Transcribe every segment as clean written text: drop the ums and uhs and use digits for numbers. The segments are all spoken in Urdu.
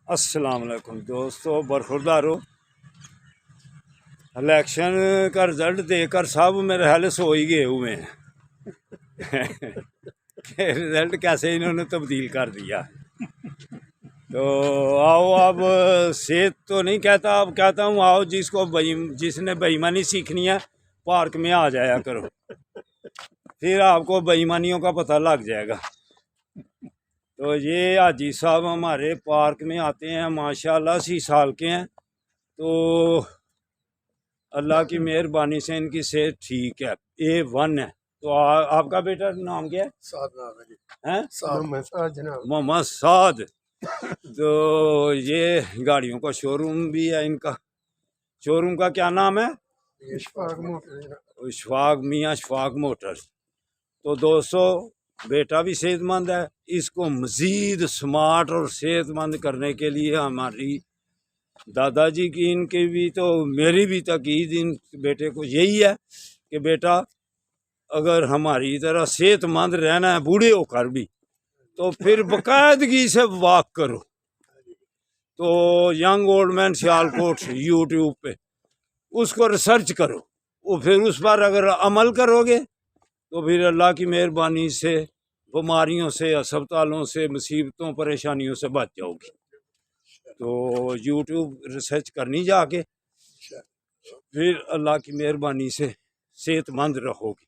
السلام علیکم دوستو، برخوردارو الیکشن کا رزلٹ دیکھ کر سب میرے حال سو ہی گئے ہوئے ہیں کہ رزلٹ کیسے انہوں نے تبدیل کر دیا۔ تو آؤ، اب صحت تو نہیں کہتا، اب کہتا ہوں آؤ جس نے بے ایمانی سیکھنی ہے پارک میں آ جایا کرو، پھر آپ کو بے ایمانیوں کا پتہ لگ جائے گا۔ تو یہ حاجی صاحب ہمارے پارک میں آتے ہیں، ماشاءاللہ 80 سال کے ہیں، تو اللہ کی مہربانی سے ان کی صحت ٹھیک ہے، A1 ہے۔ تو آپ کا بیٹا نام کیا ہے؟ سعد نام ہے جی۔ محمد سعد۔ تو یہ گاڑیوں کا شو روم بھی ہے ان کا، شو روم کا کیا نام ہے؟ میاں اشفاق موٹرز۔ تو دوستو، بیٹا بھی صحت مند ہے، اس کو مزید سمارٹ اور صحت مند کرنے کے لیے ہماری دادا جی کی، ان کی بھی تو میری بھی تاکید ان بیٹے کو یہی ہے کہ بیٹا اگر ہماری طرح صحت مند رہنا ہے بوڑھے ہو کر بھی، تو پھر باقاعدگی سے واک کرو۔ تو young old man Sialkot YouTube پہ اس کو ریسرچ کرو، وہ پھر اس پر اگر عمل کرو گے تو پھر اللہ کی مہربانی سے بیماریوں سے، اسپتالوں سے، مصیبتوں پریشانیوں سے بچ جاؤ گی۔ تو یوٹیوب ریسرچ کرنی جا کے، پھر اللہ کی مہربانی سے صحت مند رہو گی۔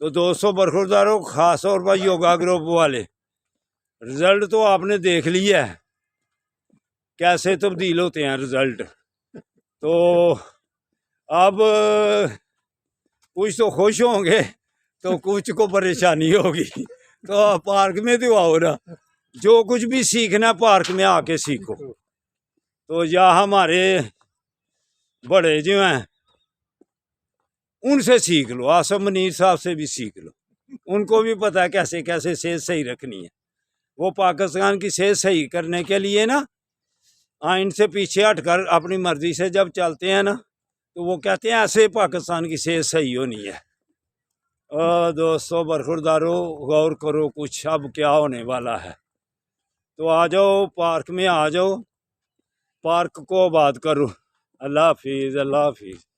تو دوستو برخورداروں، خاص طور پر یوگا گروپ والے، رزلٹ تو آپ نے دیکھ لیا ہے کیسے تبدیل ہوتے ہیں رزلٹ۔ تو اب کچھ تو خوش ہوں گے تو کچھ کو پریشانی ہوگی، تو پارک میں تو آؤ نا، جو کچھ بھی سیکھنا پارک میں آ کے سیکھو۔ تو یا ہمارے بڑے جو ہیں ان سے سیکھ لو، آصف منیر صاحب سے بھی سیکھ لو، ان کو بھی پتہ ہے کیسے کیسے صحت صحیح رکھنی ہے۔ وہ پاکستان کی صحت صحیح کرنے کے لیے نا ان سے پیچھے ہٹ کر اپنی مرضی سے جب چلتے ہیں نا، تو وہ کہتے ہیں ایسے پاکستان کی صحت صحیح ہونی ہے۔ دوستو برخوردارو، غور کرو کچھ اب کیا ہونے والا ہے۔ تو آ جاؤ پارک میں، آ جاؤ، پارک کو آباد کرو۔ اللہ حافظ، اللہ حافظ۔